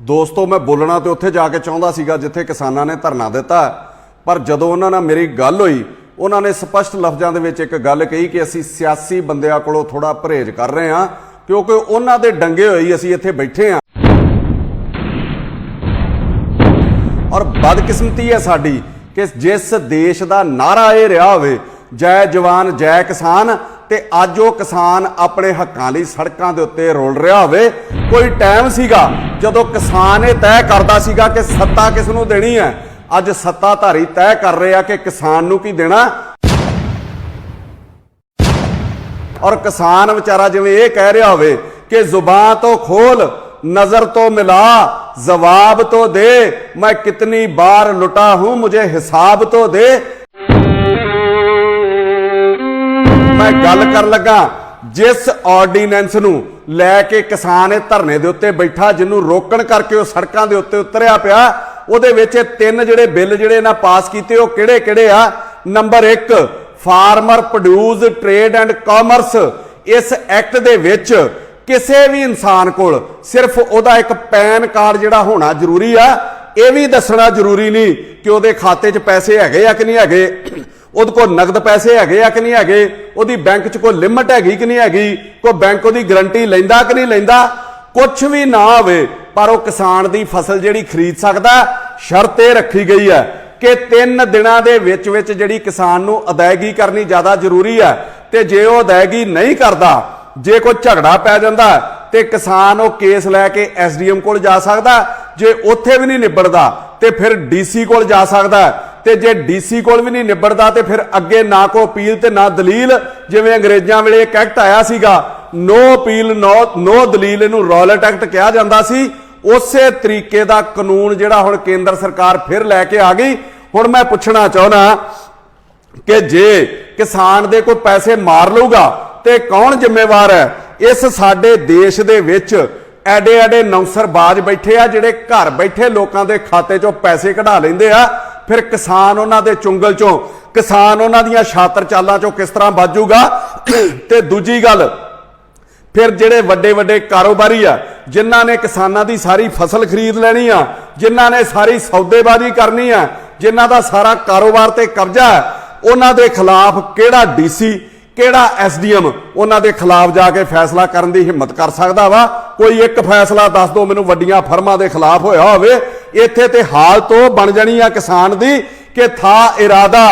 ਦੋਸਤੋ ਮੈਂ ਬੋਲਣਾ ਤੇ ਉੱਥੇ ਜਾ ਕੇ ਚਾਹੁੰਦਾ ਸੀਗਾ ਜਿੱਥੇ ਕਿਸਾਨਾਂ ਨੇ ਧਰਨਾ ਦਿੱਤਾ, ਪਰ ਜਦੋਂ ਉਹਨਾਂ ਨਾਲ ਮੇਰੀ ਗੱਲ ਹੋਈ ਉਹਨਾਂ ਨੇ ਸਪਸ਼ਟ ਲਫ਼ਜ਼ਾਂ ਦੇ ਵਿੱਚ ਇੱਕ ਗੱਲ ਕਹੀ ਕਿ ਅਸੀਂ ਸਿਆਸੀ ਬੰਦਿਆਂ ਕੋਲੋਂ ਥੋੜਾ ਪਰਹੇਜ਼ ਕਰ ਰਹੇ ਹਾਂ ਕਿਉਂਕਿ ਉਹਨਾਂ ਦੇ ਡੰਗੇ ਹੋਏ ਅਸੀਂ ਇੱਥੇ ਬੈਠੇ ਹਾਂ। ਔਰ ਬਦਕਿਸਮਤੀ ਹੈ ਸਾਡੀ ਕਿ ਜਿਸ ਦੇਸ਼ ਦਾ ਨਾਰਾ ਇਹ ਰਿਹਾ ਹੋਵੇ ਜੈ ਜਵਾਨ ਜੈ ਕਿਸਾਨ, ਤੇ ਅੱਜ ਉਹ ਕਿਸਾਨ ਆਪਣੇ ਹੱਕਾਂ ਲਈ ਸੜਕਾਂ ਦੇ ਉੱਤੇ ਰੋਲ ਰਿਹਾ ਹੋਵੇ। ਕੋਈ ਟਾਈਮ ਸੀਗਾ ਜਦੋਂ ਕਿਸਾਨ ਇਹ ਤੈਅ ਕਰਦਾ ਸੀਗਾ ਕਿ ਸੱਤਾ ਕਿਸ ਨੂੰ ਦੇਣੀ ਹੈ, ਅੱਜ ਸੱਤਾਧਾਰੀ ਤੈਅ ਕਰ ਰਹੇ ਆ ਕਿ ਕਿਸਾਨ ਨੂੰ ਕੀ ਦੇਣਾ। ਔਰ ਕਿਸਾਨ ਵਿਚਾਰਾ ਜਿਵੇਂ ਇਹ ਕਹਿ ਰਿਹਾ ਹੋਵੇ ਕਿ ਜ਼ੁਬਾਨ ਤੋਂ ਖੋਲ नजर तो मिला जवाब तो दे, मैं कितनी बार लुटा हूं मुझे हिसाब तो दे। मैं गल कर लगा जिस ऑर्डीनेंस नूं लैके किसान धरने दे उत्ते बैठा जिन्हों रोकण करके वो सड़कों के उत्ते उतरिया पिया, उहदे विच तीन जिहड़े बिल जिहड़े इन्हां पास कीते वो किहड़े-किहड़े आ। Number 1 farmer produce trade and commerce, इस एक्ट दे विच किसी भी इंसान को सिर्फ उहदा एक पैन कार्ड जिहड़ा होना जरूरी आ, यह भी दसना जरूरी नहीं कि उहदे खाते च पैसे हैगे या कि नहीं हैगे, उहदे कोल नगद पैसे हैगे या कि नहीं हैगे, उहदी बैंक च कोई लिमिट हैगी कि नहीं हैगी, कोई बैंक उहदी गारंटी लैंदा कि नहीं लैंदा, कुछ भी ना होवे पर वह किसान दी फसल जिहड़ी खरीद सकदा। शर्त यह रखी गई है कि 3 दिनां दे विच विच जिहड़ी किसान नूं अदायगी करनी ज़्यादा जरूरी है, ते जे वह अदायगी नहीं करता, जे कोई झगड़ा पै जाता तो किसान वो केस लैके SDM को जा सकता, जे उत्थे भी नहीं निबड़ता तो फिर DC को जा सकता, तो जे DC को भी नहीं निबड़ता तो फिर अगे ना कोई अपील तो ना दलील। जिवें अंग्रेज़ों वेले एक एक्ट आया सीगा नो अपील नो दलील, इहनूं रॉलेट एक्ट कहा जाता सी, उसे तरीके का कानून जिहड़ा हुण केंद्र सरकार फिर लैके आ गई। हुण मैं पुछना चाहुंदा कि जे किसान दे कोई पैसे मार लूगा ते कौन जिम्मेवार है। इस साडे देश दे विच एडे एडे नौसरबाज बैठे आ जिहड़े घर बैठे लोकां दे खाते चों पैसे कढा लैंदे आ, फिर किसान उन्हां दे चुंगल चों, किसान उन्हां दीयां छातर चालां चों किस तरह बचूगा। ते दूजी गल फिर जिहड़े वड्डे वड्डे कारोबारी आ जिन्हां ने किसानां दी सारी फसल खरीद लैनी आ, जिन्हां ने सारी सौदेबाजी करनी आ, जिन्हां दा सारा कारोबार ते कब्जा है, उन्हां दे खिलाफ किहड़ा DC किहड़ा SDM उन्हां दे खिलाफ जाके फैसला करन दी हिम्मत कर सकदा वा। कोई एक फैसला दस दो मैनूं वड्डियां फर्मां दे खिलाफ होया होवे। इत्थे ते हाल तो बन जानी आ किसान दी कि था इरादा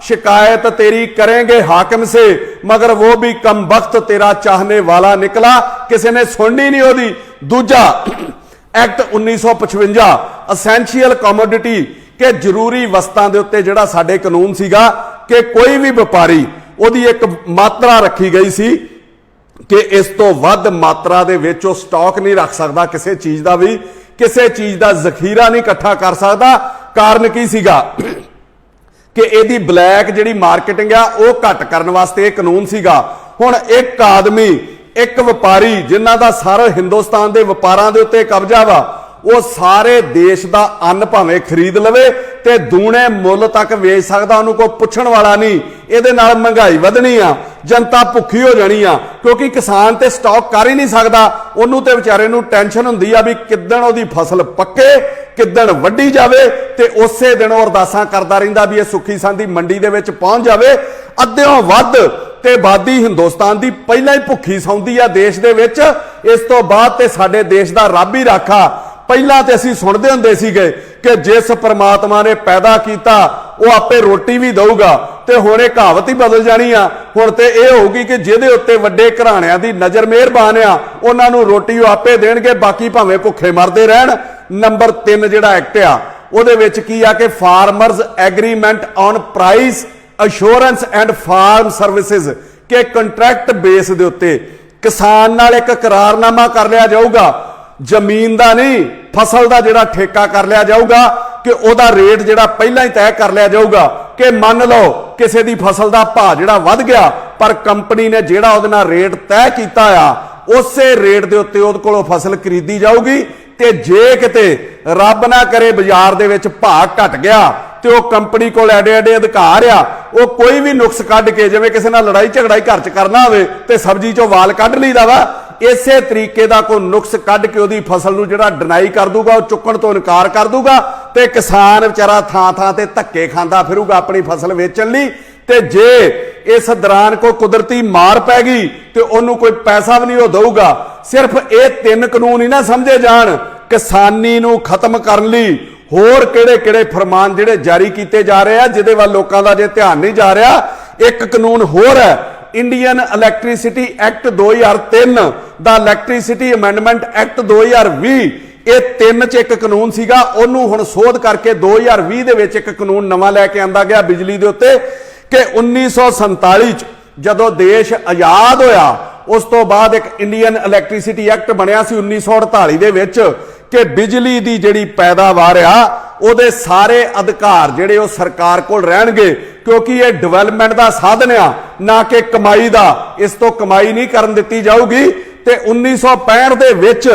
शिकायत तेरी करेंगे हाकिम से, मगर वो भी कम वक्त तेरा चाहने वाला निकला, किसी ने सुननी नहीं होदी। दूजा एक्ट 1955 असेंशियल कमोडिटी के जरूरी वस्तां दे उत्ते जिहड़ा साडे कानून सीगा कि कोई भी व्यापारी ਉਹਦੀ एक मात्रा रखी गई सी कि इस तो वध मात्रा दे विच ਉਹ स्टॉक नहीं रख सकता, किसी चीज़ का भी किसी चीज़ का जखीरा नहीं इकट्ठा कर सकता। कारण की सीगा कि ਇਹਦੀ ब्लैक जिहड़ी मार्केटिंग आ ਉਹ घट करन वास्ते ਇਹ कानून सीगा। हुण एक आदमी एक व्यापारी जिन्हां दा सारे हिंदुस्तान के व्यापारां दे उत्ते कब्जा वा, वो सारे देश का अन्न भावें खरीद लवे ते दूने मुल तक वेच सकदा, उन्होंने कोई पुछण वाला नहीं। इहदे नाल महंगाई वधनी आ, जनता भुखी हो जानी आ, क्योंकि किसान ते स्टॉक कर ही नहीं सकदा। उन्होंने ते विचारे नूं टेंशन हुंदी आ भी किदण उहदी फसल पक्के, किदण वड्डी जावे, ते उसे दिन वो अरदासां करदा रहिंदा भी ये सुखी सांदी मंडी दे विच पहुंच जावे। अद्धियों वध ते आबादी हिंदुस्तान दी पहिलां ही भुखी सौंदी आ देश दे विच, इस तो बाद ते साडे देश दा रब ही राखा। पहला तो असीं सुणदे हुंदे सीगे कि जिस परमात्मा ने पैदा किया वह आपे रोटी भी देऊगा, ते हुण इह कहावत ही बदल जानी आ। हुण ते इह होगी कि जिहदे उत्ते वड्डे घराणिਆਂ दी नज़र मेहरबान आ उन्हां नूं रोटी वो आपे देणगे, बाकी भावें भुखे मरदे रहण। नंबर 3 जिहड़ा एक्ट आ उहदे विच की आ कि farmers agreement on price assurance and farm services के कंट्रैक्ट बेस दे उत्ते किसान नाल एक करारनामा कर लिया जाऊगा, जमीन का नहीं फसल का जिहड़ा ठेका कर लिया जाऊगा कि उहदा रेट जिहड़ा पहलां ही तय कर लिया जाऊगा कि मान लो किसी दी फसल का भाव जिहड़ा वध गया पर कंपनी ने जिहड़ा उहदे नाल रेट तय कीता आ उसे रेट दे उत्ते उहदे कोलों फसल खरीदी जाऊगी। ते जे किते रब ना करे बाजार दे विच भाव घट गया तो वह कंपनी को एडे एडे अधिकार आ, वो कोई भी नुक्स कढ के जिवें किसी नाल लड़ाई झगड़ा ही घर च करना होवे ते सब्जी चों वाल कढ लईदा वा, ਇਸੇ ਤਰੀਕੇ ਦਾ ਕੋਈ ਨੁਕਸ ਕੱਢ ਕੇ ਉਹਦੀ ਫਸਲ ਨੂੰ ਜਿਹੜਾ ਡਿਨਾਈ ਕਰ ਦੂਗਾ, ਉਹ ਚੁੱਕਣ ਤੋਂ ਇਨਕਾਰ ਕਰ ਦੂਗਾ ਤੇ ਕਿਸਾਨ ਵਿਚਾਰਾ ਥਾਂ ਥਾਂ ਤੇ ਧੱਕੇ ਖਾਂਦਾ ਫਿਰੂਗਾ ਆਪਣੀ ਫਸਲ ਵੇਚਣ ਲਈ। ਤੇ ਜੇ ਇਸ ਦੌਰਾਨ ਕੋਈ ਕੁਦਰਤੀ ਮਾਰ ਪੈ ਗਈ ਤੇ ਉਹਨੂੰ ਕੋਈ ਪੈਸਾ ਵੀ ਨਹੀਂ ਉਹ ਦਊਗਾ। ਸਿਰਫ ਇਹ 3 ਕਾਨੂੰਨ ਹੀ ਨਾ ਸਮਝੇ ਜਾਣ, ਕਿਸਾਨੀ ਨੂੰ ਖਤਮ ਕਰਨ ਲਈ ਹੋਰ ਕਿਹੜੇ ਫਰਮਾਨ ਜਿਹੜੇ ਜਾਰੀ ਕੀਤੇ ਜਾ ਰਹੇ ਆ ਜਿਹਦੇ ਵੱਲ ਲੋਕਾਂ ਦਾ ਜੇ ਧਿਆਨ ਨਹੀਂ ਜਾ ਰਿਹਾ। ਇੱਕ ਕਾਨੂੰਨ ਹੋਰ ਹੈ, ਇੰਡੀਅਨ ਇਲੈਕਟ੍ਰਿਸਿਟੀ ਐਕਟ 2003 ਦਾ ਇਲੈਕਟ੍ਰਿਸਿਟੀ ਅਮੈਂਡਮੈਂਟ ਐਕਟ 2020। ਇਹ 3 ਚ ਇੱਕ ਕਾਨੂੰਨ ਸੀਗਾ, ਉਹਨੂੰ ਹੁਣ ਸੋਧ ਕਰਕੇ 2020 ਦੇ ਵਿੱਚ ਇੱਕ ਕਾਨੂੰਨ ਨਵਾਂ ਲੈ ਕੇ ਆਂਦਾ ਗਿਆ ਬਿਜਲੀ ਦੇ ਉੱਤੇ ਕਿ 1947 ਚ ਜਦੋਂ ਦੇਸ਼ ਆਜ਼ਾਦ ਹੋਇਆ ਉਸ ਤੋਂ ਬਾਅਦ ਇੱਕ ਇੰਡੀਅਨ ਇਲੈਕਟ੍ਰਿਸਿਟੀ ਐਕਟ ਬਣਿਆ ਸੀ 1948 ਦੇ ਵਿੱਚ ਕਿ ਬਿਜਲੀ ਦੀ ਜਿਹੜੀ ਪੈਦਾਵਾਰ ਆ ਉਹਦੇ ਸਾਰੇ ਅਧਿਕਾਰ ਜਿਹੜੇ ਉਹ ਸਰਕਾਰ ਕੋਲ ਰਹਿਣਗੇ, ਕਿਉਂਕਿ ਇਹ ਡਿਵੈਲਪਮੈਂਟ ਦਾ ਸਾਧਨ ਆ ਨਾ ਕਿ ਕਮਾਈ ਦਾ। ਇਸ ਤੋਂ ਕਮਾਈ ਨਹੀਂ ਕਰਨ ਦਿੱਤੀ ਜਾਊਗੀ। ਤੇ 1965 ਦੇ ਵਿੱਚ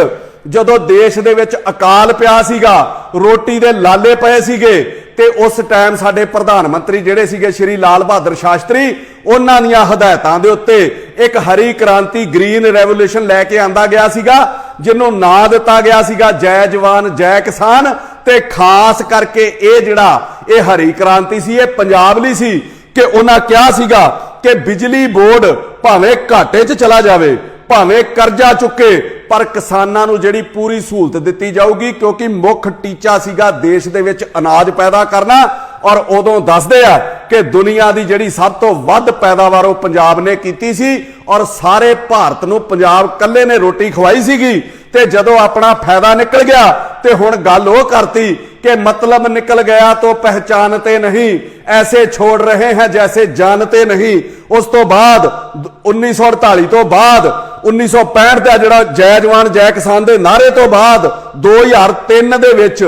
ਜਦੋਂ ਦੇਸ਼ ਦੇ ਵਿੱਚ ਅਕਾਲ ਪਿਆ ਸੀਗਾ, ਰੋਟੀ ਦੇ ਲਾਲੇ ਪਏ ਸੀਗੇ, ਤੇ ਉਸ ਟਾਈਮ ਸਾਡੇ ਪ੍ਰਧਾਨ ਮੰਤਰੀ ਜਿਹੜੇ ਸੀਗੇ ਸ਼੍ਰੀ ਲਾਲ ਬਹਾਦਰ ਸ਼ਾਸਤਰੀ, ਉਹਨਾਂ ਦੀਆਂ ਹਦਾਇਤਾਂ ਦੇ ਉੱਤੇ ਇੱਕ ਹਰੀ ਕ੍ਰਾਂਤੀ ਗ੍ਰੀਨ ਰੈਵੋਲੂਸ਼ਨ ਲੈ ਕੇ ਆਂਦਾ ਗਿਆ ਸੀਗਾ, ਜਿਹਨੂੰ ਨਾਂ ਦਿੱਤਾ ਗਿਆ ਸੀਗਾ ਜੈ ਜਵਾਨ ਜੈ ਕਿਸਾਨ। ਤੇ ਖਾਸ ਕਰਕੇ ਇਹ ਜਿਹੜਾ ਇਹ ਹਰੀ ਕ੍ਰਾਂਤੀ ਸੀ ਇਹ ਪੰਜਾਬ ਲਈ ਸੀ ਕਿ ਉਹਨਾਂ ਕਿਹਾ ਸੀਗਾ ਕਿ ਬਿਜਲੀ ਬੋਰਡ ਭਾਵੇਂ ਘਾਟੇ 'ਚ ਚਲਾ ਜਾਵੇ, ਭਾਵੇਂ ਕਰਜ਼ਾ ਚੁੱਕੇ, ਪਰ ਕਿਸਾਨਾਂ ਨੂੰ ਜਿਹੜੀ ਪੂਰੀ ਸਹੂਲਤ ਦਿੱਤੀ ਜਾਊਗੀ, ਕਿਉਂਕਿ ਮੁੱਖ ਟੀਚਾ ਸੀਗਾ ਦੇਸ਼ ਦੇ ਵਿੱਚ ਅਨਾਜ ਪੈਦਾ ਕਰਨਾ। ਔਰ ਉਦੋਂ ਦੱਸਦੇ ਆ ਕਿ ਦੁਨੀਆ ਦੀ ਜਿਹੜੀ ਸਭ ਤੋਂ ਵੱਧ ਪੈਦਾਵਾਰ ਉਹ ਪੰਜਾਬ ਨੇ ਕੀਤੀ ਸੀ ਔਰ ਸਾਰੇ ਭਾਰਤ ਨੂੰ ਪੰਜਾਬ ਕੱਲੇ ਨੇ ਰੋਟੀ ਖਵਾਈ ਸੀਗੀ। ਤੇ ਜਦੋਂ ਆਪਣਾ ਫਾਇਦਾ ਨਿਕਲ ਗਿਆ ਤੇ ਹੁਣ ਗੱਲ ਉਹ ਕਰਤੀ कि मतलब निकल गया तो पहचानते नहीं, ऐसे छोड़ रहे हैं जैसे जानते नहीं। उस तो बाद 1948 तो बाद 1965 ਦਾ ਜਿਹੜਾ ਜੈ ਜਵਾਨ ਜੈ ਕਿਸਾਨ ਦੇ ਨਾਰੇ ਤੋਂ ਬਾਅਦ 2003 ਦੇ ਵਿੱਚ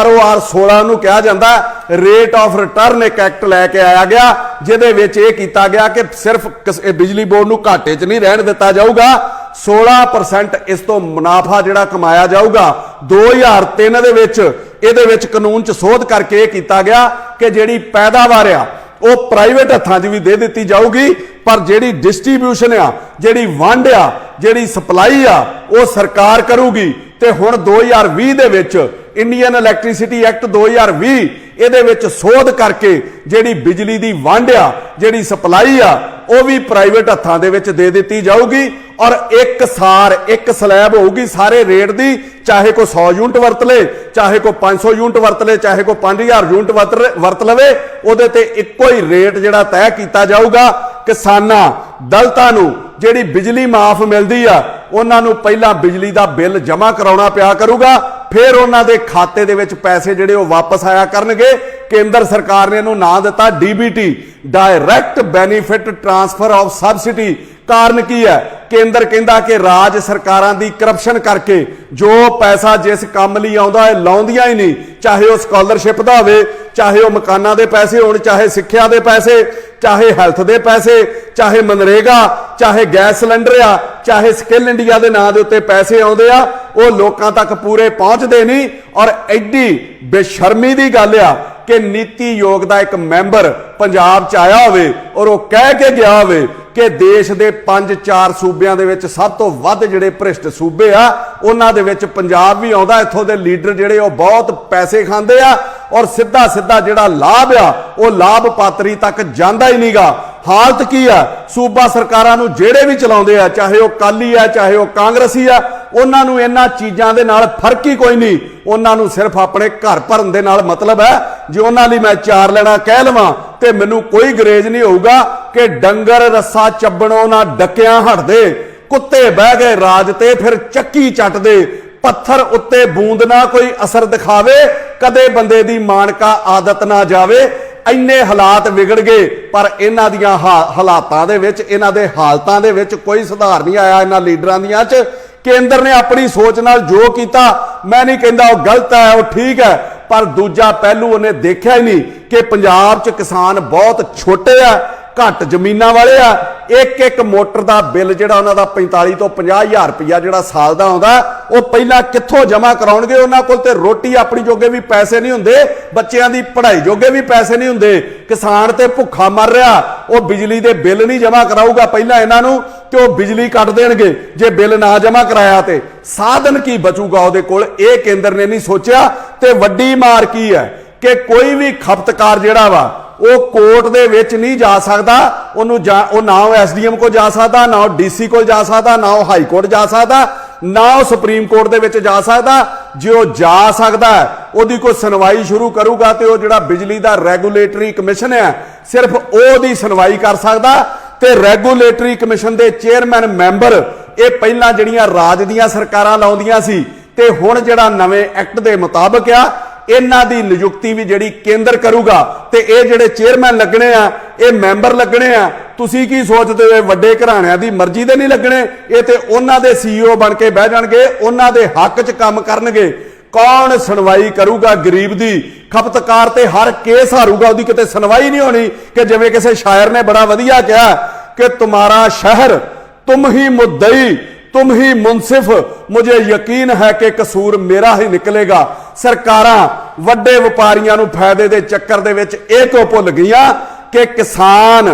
ROR 16 ਨੂੰ ਕਿਹਾ ਜਾਂਦਾ ਰੇਟ ਆਫ ਰਿਟਰਨ ਇੱਕ ਐਕਟ ਲੈ ਕੇ ਆਇਆ ਗਿਆ, ਜਿਹਦੇ ਵਿੱਚ ਇਹ ਕੀਤਾ ਗਿਆ ਕਿ ਸਿਰਫ ਬਿਜਲੀ ਬੋਰਡ ਨੂੰ ਘਾਟੇ 'ਚ ਨਹੀਂ ਰਹਿਣ ਦਿੱਤਾ ਜਾਊਗਾ, 16% ਇਸ ਤੋਂ ਮੁਨਾਫਾ ਜਿਹੜਾ ਕਮਾਇਆ ਜਾਊਗਾ। 2003 ਦੇ ਵਿੱਚ ਇਹਦੇ ਵਿੱਚ ਕਾਨੂੰਨ 'ਚ ਸੋਧ ਕਰਕੇ ਇਹ ਕੀਤਾ ਗਿਆ ਕਿ ਜਿਹੜੀ ਪੈਦਾਵਾਰ ਆ ਉਹ ਪ੍ਰਾਈਵੇਟ ਹੱਥਾਂ 'ਚ ਵੀ ਦੇ ਦਿੱਤੀ ਜਾਊਗੀ, ਪਰ ਜਿਹੜੀ ਡਿਸਟ੍ਰੀਬਿਊਸ਼ਨ ਆ, ਜਿਹੜੀ ਵੰਡ ਆ, ਜਿਹੜੀ ਸਪਲਾਈ ਆ ਉਹ ਸਰਕਾਰ ਕਰੂਗੀ। ਤੇ ਹੁਣ 2020 ਦੇ ਵਿੱਚ ਇੰਡੀਅਨ ਇਲੈਕਟ੍ਰਿਸਿਟੀ ਐਕਟ 2020 ਇਹਦੇ ਵਿੱਚ ਸੋਧ ਕਰਕੇ ਜਿਹੜੀ ਬਿਜਲੀ ਦੀ ਵੰਡ ਆ, ਜਿਹੜੀ ਸਪਲਾਈ ਆ ਉਹ ਵੀ ਪ੍ਰਾਈਵੇਟ ਹੱਥਾਂ ਦੇ ਵਿੱਚ ਦੇ ਦਿੱਤੀ ਜਾਊਗੀ ਔਰ ਇੱਕ ਸਲੈਬ ਹੋਊਗੀ ਸਾਰੇ ਰੇਟ ਦੀ, ਚਾਹੇ ਕੋਈ 100 ਯੂਨਿਟ ਵਰਤ ਲੇ, ਚਾਹੇ ਕੋਈ 500 ਯੂਨਿਟ ਵਰਤ ਲੇ, ਚਾਹੇ ਕੋਈ 5000 ਯੂਨਿਟ ਵਰਤ ਲਵੇ, ਉਹਦੇ ਤੇ ਇੱਕੋ ਹੀ ਰੇਟ ਜਿਹੜਾ ਤੈਅ ਕੀਤਾ ਜਾਊਗਾ। ਕਿਸਾਨਾਂ ਦਲਿਤਾਂ ਨੂੰ ਜਿਹੜੀ ਬਿਜਲੀ ਮਾਫ ਮਿਲਦੀ ਆ ਉਹਨਾਂ ਨੂੰ ਪਹਿਲਾਂ ਬਿਜਲੀ ਦਾ ਬਿੱਲ ਜਮ੍ਹਾਂ ਕਰਾਉਣਾ ਪਿਆ ਕਰੂਗਾ, ਫਿਰ ਉਹਨਾਂ ਦੇ ਖਾਤੇ ਦੇ ਵਿੱਚ ਪੈਸੇ ਜਿਹੜੇ ਉਹ ਵਾਪਸ ਆਇਆ ਕਰਨਗੇ। ਕੇਂਦਰ ਸਰਕਾਰ ਨੇ ਇਹਨੂੰ ਨਾਂ ਦਿੱਤਾ DBT, direct benefit transfer of subsidy. ਕਾਰਨ ਕੀ ਹੈ? ਕੇਂਦਰ ਕਹਿੰਦਾ ਕਿ ਰਾਜ ਸਰਕਾਰਾਂ ਦੀ ਕਰਪਸ਼ਨ ਕਰਕੇ ਜੋ ਪੈਸਾ ਜਿਸ ਕੰਮ ਲਈ ਆਉਂਦਾ ਹੈ ਲਾਉਂਦੀਆਂ ਹੀ ਨਹੀਂ, ਚਾਹੇ ਉਹ ਸਕਾਲਰਸ਼ਿਪ ਦਾ ਹੋਵੇ, ਚਾਹੇ ਉਹ ਮਕਾਨਾਂ ਦੇ ਪੈਸੇ ਹੋਣ, ਚਾਹੇ ਸਿੱਖਿਆ ਦੇ ਪੈਸੇ, ਚਾਹੇ ਹੈਲਥ ਦੇ ਪੈਸੇ, ਚਾਹੇ ਮਨਰੇਗਾ, ਚਾਹੇ ਗੈਸ ਸਿਲੰਡਰ ਆ, ਚਾਹੇ ਸਕਿੱਲ ਇੰਡੀਆ ਦੇ ਨਾਂ ਦੇ ਉੱਤੇ ਪੈਸੇ ਆਉਂਦੇ ਆ, ਉਹ ਲੋਕਾਂ ਤੱਕ ਪੂਰੇ ਪਹੁੰਚਦੇ ਨਹੀਂ। ਔਰ ਐਡੀ ਬੇਸ਼ਰਮੀ ਦੀ ਗੱਲ ਆ ਕਿ ਨੀਤੀ ਆਯੋਗ ਦਾ ਇੱਕ ਮੈਂਬਰ ਪੰਜਾਬ 'ਚ ਆਇਆ ਹੋਵੇ ਔਰ ਉਹ ਕਹਿ ਕੇ ਗਿਆ ਹੋਵੇ ਕਿ ਦੇਸ਼ ਦੇ 5-4 ਸੂਬਿਆਂ ਦੇ ਵਿੱਚ ਸਭ ਤੋਂ ਵੱਧ ਜਿਹੜੇ ਭ੍ਰਿਸ਼ਟ ਸੂਬੇ ਆ ਉਹਨਾਂ ਦੇ ਵਿੱਚ ਪੰਜਾਬ ਵੀ ਆਉਂਦਾ। ਇੱਥੋਂ ਦੇ ਲੀਡਰ ਜਿਹੜੇ ਉਹ ਬਹੁਤ ਪੈਸੇ ਖਾਂਦੇ ਆ ਔਰ ਸਿੱਧਾ ਜਿਹੜਾ ਲਾਭ ਆ ਉਹ ਲਾਭ ਪਾਤਰੀ ਤੱਕ ਜਾਂਦਾ ਹੀ ਨਹੀਂਗਾ। ਹਾਲਤ ਕੀ ਆ? ਸੂਬਾ ਸਰਕਾਰਾਂ ਨੂੰ ਜਿਹੜੇ ਵੀ ਚਲਾਉਂਦੇ ਆ, ਚਾਹੇ ਉਹ ਅਕਾਲੀ ਆ, ਚਾਹੇ ਉਹ ਕਾਂਗਰਸੀ ਆ, ਉਹਨਾਂ ਨੂੰ ਇਹਨਾਂ ਚੀਜ਼ਾਂ ਦੇ ਨਾਲ ਫਰਕ ਹੀ ਕੋਈ ਨਹੀਂ। ਉਹਨਾਂ ਨੂੰ ਸਿਰਫ ਆਪਣੇ ਘਰ ਭਰਨ ਦੇ ਨਾਲ ਮਤਲਬ ਹੈ। ਜੇ ਉਹਨਾਂ ਲਈ ਮੈਂ 4 ਲੈਣਾ ਕਹਿ ਲਵਾਂ ਤੇ ਮੈਨੂੰ ਕੋਈ ਗਰੇਜ ਨਹੀਂ ਹੋਊਗਾ ਕਿ ਡੰਗਰ ਰੱਸਾ ਚੱਬਣੋਂ ਨਾ ਡੱਕਿਆਂ ਹਟਦੇ, ਕੁੱਤੇ ਬਹਿ ਗਏ ਰਾਜ ਤੇ ਫਿਰ ਚੱਕੀ ਚੱਟਦੇ, ਪੱਥਰ ਉੱਤੇ ਬੂੰਦ ਨਾ ਕੋਈ ਅਸਰ ਦਿਖਾਵੇ, ਕਦੇ ਬੰਦੇ ਦੀ ਮਾਨਕਾ ਆਦਤ ਨਾ ਜਾਵੇ। ਇੰਨੇ ਹਾਲਾਤ ਵਿਗੜ ਗਏ, ਪਰ ਇਹਨਾਂ ਦੀਆਂ ਹਾਲਾਤਾਂ ਦੇ ਵਿੱਚ, ਇਹਨਾਂ ਦੇ ਹਾਲਤਾਂ ਦੇ ਵਿੱਚ ਕੋਈ ਸੁਧਾਰ ਨਹੀਂ ਆਇਆ ਇਹਨਾਂ ਲੀਡਰਾਂ ਦੀਆਂ 'ਚ। ਕੇਂਦਰ ਨੇ ਆਪਣੀ ਸੋਚ ਨਾਲ ਜੋ ਕੀਤਾ, ਮੈਂ ਨਹੀਂ ਕਹਿੰਦਾ ਉਹ ਗਲਤ ਹੈ, ਉਹ ਠੀਕ ਹੈ, ਪਰ ਦੂਜਾ ਪਹਿਲੂ ਉਹਨੇ ਦੇਖਿਆ ਹੀ ਨਹੀਂ ਕਿ ਪੰਜਾਬ 'ਚ ਕਿਸਾਨ ਬਹੁਤ ਛੋਟੇ ਆ, ਘੱਟ ਜ਼ਮੀਨਾਂ ਵਾਲੇ ਆ। ਇੱਕ ਮੋਟਰ ਦਾ ਬਿੱਲ ਜਿਹੜਾ ਉਹਨਾਂ ਦਾ 45 ਤੋਂ 50,000 ਰੁਪਇਆ ਜਿਹੜਾ ਸਾਲ ਦਾ ਆਉਂਦਾ, ਉਹ ਪਹਿਲਾਂ ਕਿੱਥੋਂ ਜਮ੍ਹਾਂ ਕਰਾਉਣਗੇ? ਉਹਨਾਂ ਕੋਲ ਤੇ ਰੋਟੀ ਆਪਣੀ ਜੋਗੇ ਵੀ ਪੈਸੇ ਨਹੀਂ ਹੁੰਦੇ, ਬੱਚਿਆਂ ਦੀ ਪੜ੍ਹਾਈ ਜੋਗੇ ਵੀ ਪੈਸੇ ਨਹੀਂ ਹੁੰਦੇ। ਕਿਸਾਨ ਤੇ ਭੁੱਖਾ ਮਰ ਰਿਹਾ, ਉਹ ਬਿਜਲੀ ਦੇ ਬਿੱਲ ਨਹੀਂ ਜਮ੍ਹਾਂ ਕਰਾਊਗਾ ਪਹਿਲਾਂ ਇਹਨਾਂ ਨੂੰ ਕਿ ਉਹ ਬਿਜਲੀ ਕੱਟ ਦੇਣਗੇ ਜੇ ਬਿੱਲ ਨਾ ਜਮ੍ਹਾਂ ਕਰਾਇਆ। ਤੇ ਸਾਧਨ ਕੀ ਬਚੂਗਾ ਉਹਦੇ ਕੋਲ, ਇਹ ਕੇਂਦਰ ਨੇ ਨਹੀਂ ਸੋਚਿਆ। ਤੇ ਵੱਡੀ ਮਾਰ ਕੀ ਹੈ ਕਿ ਕੋਈ ਵੀ ਖਪਤਕਾਰ ਜਿਹੜਾ ਵਾ ਉਹ ਕੋਰਟ ਦੇ ਵਿੱਚ ਨਹੀਂ ਜਾ ਸਕਦਾ। ਉਹਨੂੰ ਉਹ ਨਾ ਉਹ ਐਸਡੀਐਮ ਕੋਲ ਜਾ ਸਕਦਾ, ਨਾ ਉਹ ਡੀਸੀ ਕੋਲ ਜਾ ਸਕਦਾ, ਨਾ ਉਹ ਹਾਈ ਕੋਰਟ ਜਾ ਸਕਦਾ, ਨਾ ਉਹ ਸੁਪਰੀਮ ਕੋਰਟ ਦੇ ਵਿੱਚ ਜਾ ਸਕਦਾ। ਜੇ ਉਹ ਜਾ ਸਕਦਾ ਉਹਦੀ ਕੋਈ ਸੁਣਵਾਈ ਸ਼ੁਰੂ ਕਰੂਗਾ ਤੇ ਉਹ ਜਿਹੜਾ ਬਿਜਲੀ ਦਾ ਰੈਗੂਲੇਟਰੀ ਕਮਿਸ਼ਨ ਹੈ ਸਿਰਫ ਉਹਦੀ ਸੁਣਵਾਈ ਕਰ ਸਕਦਾ। ਤੇ ਰੈਗੂਲੇਟਰੀ ਕਮਿਸ਼ਨ ਦੇ ਚੇਅਰਮੈਨ ਮੈਂਬਰ ਇਹ ਪਹਿਲਾਂ ਜਿਹੜੀਆਂ ਰਾਜ ਦੀਆਂ ਸਰਕਾਰਾਂ ਲਾਉਂਦੀਆਂ ਸੀ, ਤੇ ਹੁਣ ਜਿਹੜਾ ਨਵੇਂ ਐਕਟ ਦੇ ਮੁਤਾਬਕ ਆ ਇਹਨਾਂ ਦੀ ਨਿਯੁਕਤੀ ਵੀ ਜਿਹੜੀ ਕੇਂਦਰ ਕਰੂਗਾ। ਤੇ ਇਹ ਜਿਹੜੇ ਚੇਅਰਮੈਨ ਲੱਗਣੇ ਆ, ਇਹ ਮੈਂਬਰ ਲੱਗਣੇ ਆ। ਤੁਸੀਂ ਕੀ ਸੋਚਦੇ ਹੋ ਵੱਡੇ ਘਰਾਣਿਆਂ ਦੀ ਮਰਜ਼ੀ ਦੇ ਨਹੀਂ ਲੱਗਣੇ? ਇਹ ਤੇ ਉਹਨਾਂ ਦੇ ਸੀਈਓ ਬਣ ਕੇ ਬਹਿ ਜਾਣਗੇ, ਉਹਨਾਂ ਦੇ ਹੱਕ 'ਚ ਕੰਮ ਕਰਨਗੇ। ਕੌਣ ਸੁਣਵਾਈ ਕਰੂਗਾ ਗਰੀਬ ਦੀ? ਖਪਤਕਾਰ ਤੇ ਹਰ ਕੇਸ ਹਾਰੂਗਾ, ਉਹਦੀ ਕਿਤੇ ਸੁਣਵਾਈ ਨਹੀਂ ਹੋਣੀ। ਕਿ ਜਿਵੇਂ ਕਿਸੇ ਸ਼ਾਇਰ ਨੇ ਬੜਾ ਵਧੀਆ ਕਿਹਾ ਕਿ ਤੁਮਾਰਾ ਸ਼ਹਿਰ तुम ही मुद्दई तुम ही मुंसिफ मुझे यकीन है कि कसूर मेरा ही निकलेगा। सरकारां वड्डे व्यापारियां नूं फायदे दे चक्कर दे विच इह क्यों भुल गईयां कि किसान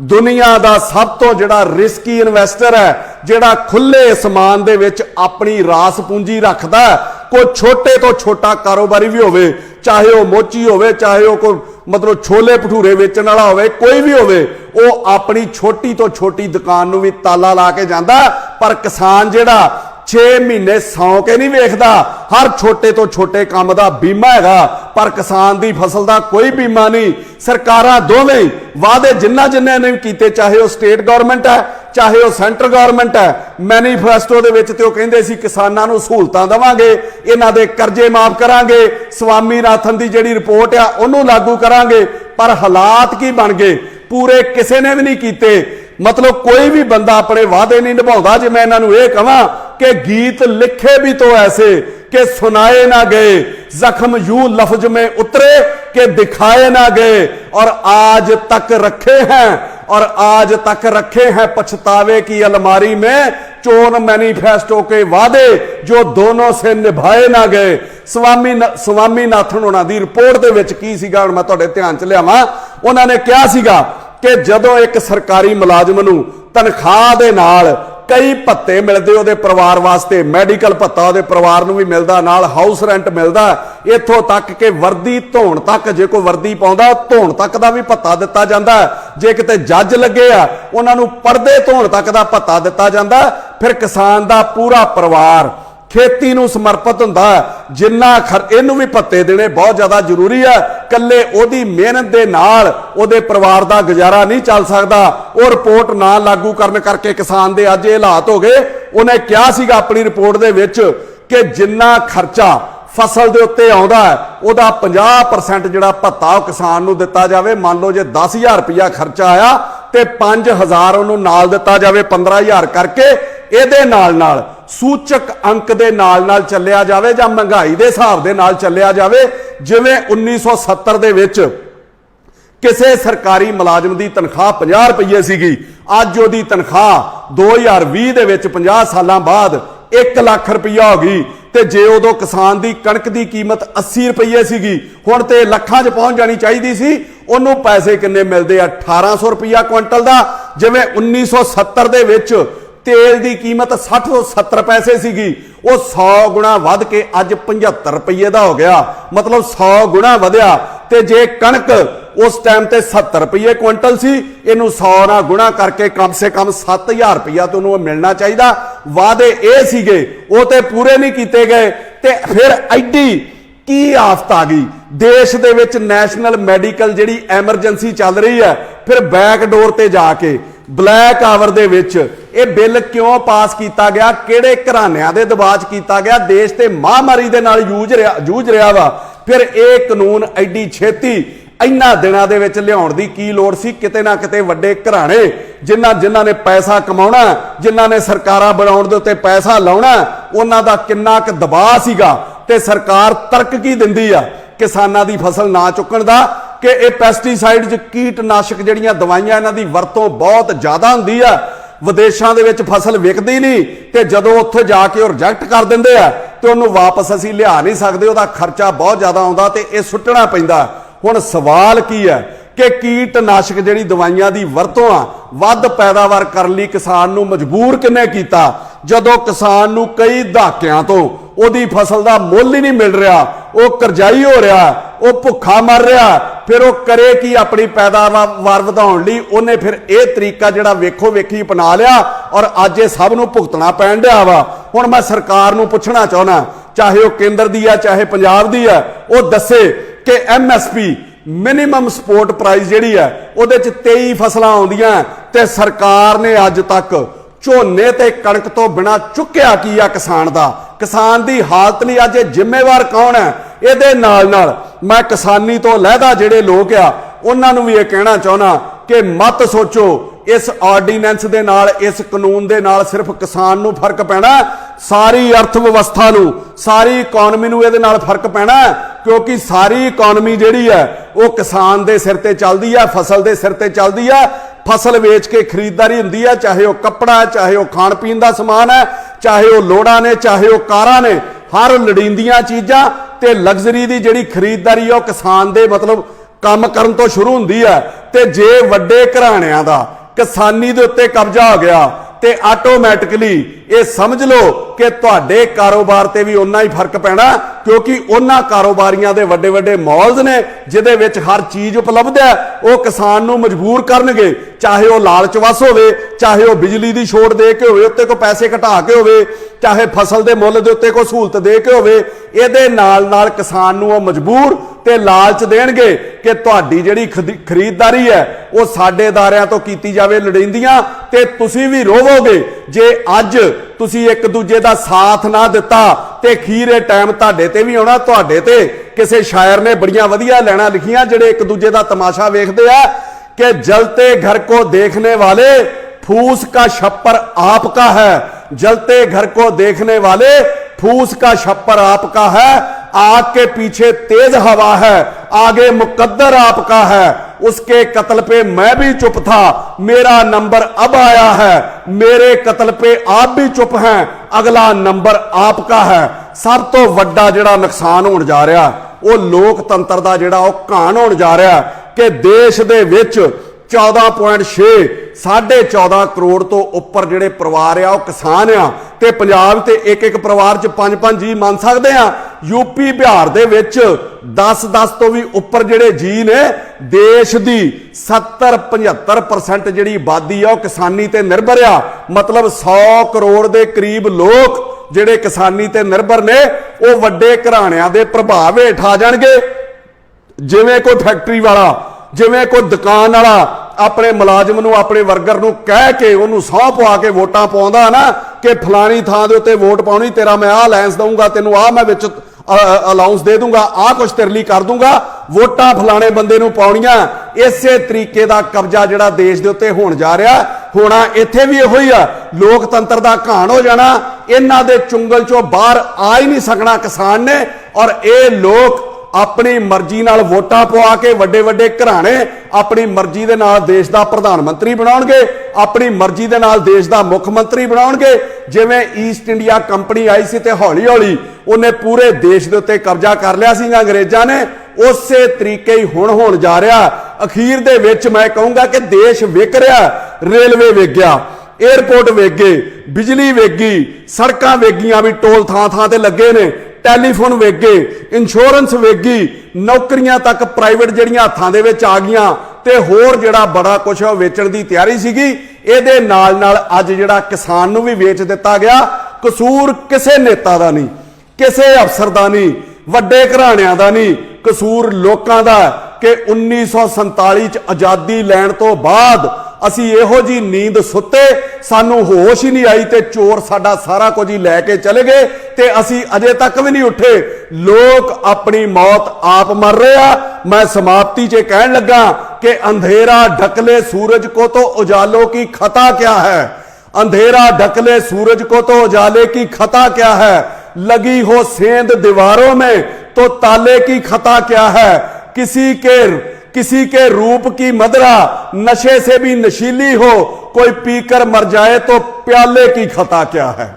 दुनिया दा सब तो जिहड़ा रिस्की इन्वेस्टर है, जिहड़ा खुले आसमान दे विच अपनी रास पूंजी रखदा है। कोई छोटे तो छोटा कारोबारी भी होवे, चाहे वह मोची होवे, चाहे वह कोई मतलब छोले भटूरे वेचण वाला होवे, कोई भी होवे, वो अपनी छोटी तो छोटी दुकान नूं भी ताला ला के जांदा। पर किसान जिहड़ा 6 महीने सौ के नहीं वेखदा, हर छोटे तो छोटे काम का बीमा हैगा, पर किसान की फसल का कोई बीमा नहीं। सरकारां दोवें वादे जिन्ना जिन्ने ने कीते, चाहे वह स्टेट गवर्नमेंट है चाहे वह सेंट्रल गवर्नमेंट है, मैनीफेस्टो दे विच ते ओह कहिंदे सी किसानां नूं सहूलतां देवांगे, इन्हां दे कर्जे माफ करांगे, स्वामीनाथन दी जिहड़ी रिपोर्ट आ उहनूं लागू करांगे। पर हालात की बन गए? पूरे किसी ने भी नहीं कीते। मतलब कोई भी बंदा अपने वादे नहीं निभाउंदा। जे मैं इन्हां नूं इह कहां कि गीत लिखे भी तो ऐसे कि सुनाए ना गए, जख्म यूं लफ्ज में उतरे कि दिखाए ना गए, और आज तक रखे हैं और आज तक रखे हैं पछतावे की अलमारी में चोन मैनिफेस्टो के वादे जो दोनों से निभाए ना गए। स्वामीनाथन होना दी रिपोर्ट दे विच की सीगा, मैं तुहाडे ध्यान च लियावां। उन्हां ने कहा सीगा कि जदों एक सरकारी मुलाजम नूं तनख्वाह दे नाल कई भत्ते मिलते ਉਹਦੇ परिवार वास्ते, मैडिकल भत्ता ਉਹਦੇ परिवार ਨੂੰ भी मिलता, नाल हाउस रेंट मिलता, इत्थों तक कि वर्दी धोण तक, जे कोई वर्दी पाउंदा धोण तक का भी भत्ता दिता जाता। जे किते जज लगे आ उन्हां नूं पर्दे धोण तक का भत्ता दिता जाता। फिर किसान का पूरा परिवार खेती नूं समर्पित हुंदा, जिन्ना इहनूं भी भत्ते देने बहुत ज़्यादा जरूरी है। कल्ले ओहदी मेहनत दे नाल ओहदे परिवार दा गुजारा नहीं चल सकदा। वो रिपोर्ट ना लागू करन करके किसान दे अज हालात हो गए। उन्हें कहा सीगा अपनी रिपोर्ट दे विच कि जिन्ना खर्चा फसल दे उत्ते आउंदा है उहदा 50% जिहड़ा भत्ता किसान नूं दिता जावे। मान लो जे 10,000 रुपया खर्चा आया ते 5,000 उहनूं नाल दिता जावे, 15,000 करके ਇਹਦੇ ਨਾਲ सूचक अंक ਦੇ ਨਾਲ ਚੱਲਿਆ ਜਾਵੇ ਜਾਂ महंगाई ਦੇ ਹਿਸਾਬ ਦੇ ਨਾਲ ਚੱਲਿਆ ਜਾਵੇ। ਜਿਵੇਂ 1970 ਦੇ ਵਿੱਚ ਕਿਸੇ ਸਰਕਾਰੀ ਮੁਲਾਜ਼ਮ ਦੀ ਤਨਖਾਹ 50 ਰੁਪਏ ਸੀਗੀ, ਅੱਜ ਉਹਦੀ ਤਨਖਾਹ 2020 ਦੇ ਵਿੱਚ 50 ਸਾਲਾਂ ਬਾਅਦ 1 ਲੱਖ ਰੁਪਇਆ ਹੋ ਗਈ। ਤੇ ਜੇ ਉਦੋਂ ਕਿਸਾਨ ਦੀ ਕਣਕ ਦੀ ਕੀਮਤ 80 ਰੁਪਏ ਸੀਗੀ, ਹੁਣ ਤੇ ਲੱਖਾਂ 'ਚ ਪਹੁੰਚ ਜਾਣੀ ਚਾਹੀਦੀ ਸੀ। ਉਹਨੂੰ ਪੈਸੇ ਕਿੰਨੇ ਮਿਲਦੇ ਆ? 1800 ਰੁਪਇਆ ਕੁਇੰਟਲ ਦਾ। ਜਿਵੇਂ 1970 ਦੇ ਵਿੱਚ तेल की कीमत 60 ਤੋਂ 70 पैसे ਸੀਗੀ, ਉਹ 100 गुणा वध के अज 75 रुपये का हो गया। मतलब 100 गुणा ਵਧਿਆ। ਤੇ ਜੇ कणक उस टाइम ते 70 रुपये क्विंटल सी, इनू 100 ਨਾਲ गुणा करके कम से कम 7,000 रुपया तो उन्होंने मिलना चाहिए। वादे ये सीगे वो तो पूरे नहीं किए गए। ते फिर एडी की आफत आ गई देश दे विच, नैशनल मैडिकल जिहड़ी एमरजेंसी चल रही है, फिर बैकडोर ते जाके ब्लैक आवर दे विच ये बिल क्यों पास किया गया, किहड़े घराणिਆਂ दे दबाव च किया गया? देश ते महामारी दे नाल जूझ रहा वा। फिर ये कानून एडी छेती इन्हां दिनां दे विच लियाउण दी की लोड़ सी? किते ना किते वड्डे घराणे जिन्हां ने पैसा कमाउणा, जिन्हां ने सरकारां बनाउण दे उत्ते पैसा लाउणा, उन्हां दा किन्ना क दबाव सीगा। ते सरकार तर्क की दिंदी आ किसानां दी फसल ना चुकण दा कि ये पैसटीसाइड कीटनाशक जिहड़ियां दवाइयां इन्हां दी वरतों बहुत ज़्यादा हुंदी आ, विदेशों दे विच फसल विकदी नहीं, ते जदों उत्थे जाके रिजेक्ट कर दिंदे आ ते उहनूं वापस असीं लिया नहीं सकदे, उहदा खर्चा बहुत ज़्यादा आउंदा ते ये सुट्टना पैंदा। हुण सवाल की है कि कीटनाशक जिहड़ी दवाइयां दी वरतों आ वध पैदावार करने लई किसान नूं मजबूर किने कीता, जदों किसान नूं कई दहाकिਆਂ तो ਉਹਦੀ फसल का मुल ही नहीं मिल रहा, वो करजाई हो रहा, वो भुखा मर रहा, फिर वो करे कि अपनी पैदावार ਵਧਾਉਣ ਲਈ ਉਹਨੇ फिर ये तरीका ਜਿਹੜਾ ਵੇਖੋ ਵੇਖੀ अपना लिया और अज ये सब नूं भुगतना पैण दिया वा। हुण मैं सरकार नूं पुछना चाहुंदा, चाहे वो केंद्र दी है चाहे पंजाब दी है, वो दसे कि MSP मिनिमम सपोर्ट प्राइस जिहड़ी है ਉਹਦੇ ਚ 23 फसलां आउंदियां ते सरकार ने अज तक झोने ते कणक तो बिना चुक्या की आ किसान दी हालत लई अज जिम्मेवार कौन है? ਇਹਦੇ ਨਾਲ मैं किसानी तो लहदा ਜਿਹੜੇ लोग आ ਉਹਨਾਂ ਨੂੰ भी ये कहना चाहना कि मत सोचो इस ऑर्डीनेंस दे नाल इस कानून दे नाल सिर्फ किसान नूं फर्क पैना, सारी अर्थ व्यवस्था नूं सारी इकोनॉमी नूं इहदे नाल फर्क पैना, क्योंकि सारी इकोनॉमी जिहड़ी है वो किसान दे सिर ते चलदी है, फसल दे सिर ते चलदी है। फसल वेच के खरीददारी हुंदी है, चाहे वो कपड़ा है, चाहे वो खाण पीण दा समान है, चाहे वो लोड़ां ने, चाहे वो कारां ने, हर लड़ींदियां चीज़ां ते लग्जरी दी जिहड़ी खरीददारी है वो किसान दे मतलब काम करन तो शुरू हुंदी है। ते जे वड्डे घराणिਆਂ दा किसानी दे उत्ते कब्जा हो गया ते आटोमैटिकली ये समझ लो कि तुहाडे कारोबार ते भी उन्ना ही फर्क पैना, क्योंकि उन्हां कारोबारियां दे वड्डे वड्डे मॉल्स ने जिहदे विच हर चीज़ उपलब्ध है, वो किसान नूं मजबूर करनगे, चाहे वो लालच वस होवे, चाहे वो बिजली दी छोट दे के होवे, उत्ते को पैसे घटा के होवे, चाहे फसल दे मुੱਲ दे उत्ते को सहूलत दे के होवे, इहदे नाल किसान नूं मजबूर ते लालच देणगे कि तुहाडी जिहड़ी खरीददारी है वो साडे दारियां तो कीती जावे लड़ींदियां, ते तुसीं भी रोवोगे जे अज तुसीं एक दूजे दा साथ ना दिता ते खीरे टाइम तुहाडे ते भी आउणा। तुहाडे ते किसी शायर ने बड़ियां वधिया लाइनां लिखियां जिहड़े एक दूजे दा तमाशा वेखदे आ कि जलते घर को देखने वाले फूस का छप्पर आपका है, जलते घर को देखने वाले फूस का छप्पर आपका है, आग के पीछे तेज हवा है, आगे मुकद्दर आपका है, उसके कत्ल पे मैं भी चुप था, मेरा नंबर अब आया है, मेरे कत्ल पे आप भी चुप हैं, अगला नंबर आपका है। सब तो वड्डा जिहड़ा नुकसान होण जा रहा वो लोकतंत्र दा जिहड़ा वो घाण होण जा रहा कि देश दे विच 14.6 14.5 करोड़ तो उपर जिहड़े परिवार आ किसान आ, ते पंजाब ते एक परिवार च 5-5 जी मान सकते हैं। यूपी बिहार दे विच 10-10 तो भी उपर जिहड़े जी ने, देश दी 70-75% जिहड़ी आबादी आ किसानी ते निर्भर आ, मतलब 100 करोड़ दे करीब लोग जिहड़े किसानी ते निर्भर ने, वो वड्डे घराणिਆਂ दे प्रभाव हेठ आ जाणगे। जिवें कोई फैक्टरी वाला, जिवें कोई दुकान वाला अपने मुलाजम नूं अपने वर्कर नूं कह के उन्होंने सौं पवा के वोटां पाउंदा ना कि फलानी थां दे उत्ते वोट पाउणी, तेरा मैं आ लाइनस दूंगा, तेनों आ मैं विच अलाउंस दे दूंगा, आ कुछ तेरे लिए कर दूंगा, वोटां फलाने बंदे नूं पाउणीआं। इसे तरीके का कब्जा जिहड़ा देश दे उत्ते होण जा रहा, होना इत्थे भी इहो ही आ, लोकतंत्र दा घाण हो जाना, इन्हां दे चुंगल चों बाहर आ ही नहीं सकना किसान ने। और ये लोग अपनी मर्जी नाल वोटां पवा के वड्डे वड्डे घराणे अपनी मर्जी दे नाल देश दा प्रधानमंत्री बनाउणगे, अपनी मर्जी दे नाल देश दा मुख मंत्री बनाउणगे। जिवें ईस्ट इंडिया कंपनी आई सी ते हौली हौली उन्हें पूरे देश दे उत्ते कब्जा कर लिया सी अंग्रेजां ने, उसे तरीके ही हुण होण जा रहा। अखीर दे विच मैं कहूँगा कि देश विक रहा, रेलवे विक गया, एयरपोर्ट विक गए, बिजली विक गई, सड़कां विक गईयां भी टोल थां थां ते लगे ने, टैलीफोन विक गए, इंश्योरेंस विक गई, नौकरियां तक प्राइवेट जिहड़ियां हत्थां दे विच आ गईयां ते होर जिहड़ा बड़ा कुछ वेचण दी तैयारी सीगी। इहदे नाल नाल अज जिहड़ा किसान नूं भी वेच दित्ता गया। कसूर किसे नेता दा नहीं, किसे अफसर दा नहीं, वड्डे घराणिਆਂ दा नहीं, कसूर लोकां दा कि 1947 च आज़ादी लैण तो बाद असी इहो जी नींद सुते, सानू होश ही नहीं आई ते चोर साडा सारा कुछ ही लैके चले गए ते असी अजे तक भी नहीं उठे। लोग अपनी मौत आप मर रहे हैं। मैं समाप्ति च कहन लगा कि अंधेरा ढकले सूरज को तो उजालों की खता क्या है, अंधेरा ढकले सूरज को तो उजाले की खता क्या है, लगी हो सेंध दीवारों में तो ताले की खता क्या है, किसी के रूप की मदरा नशे से भी नशीली हो, कोई पीकर मर जाए तो प्याले की खता क्या है।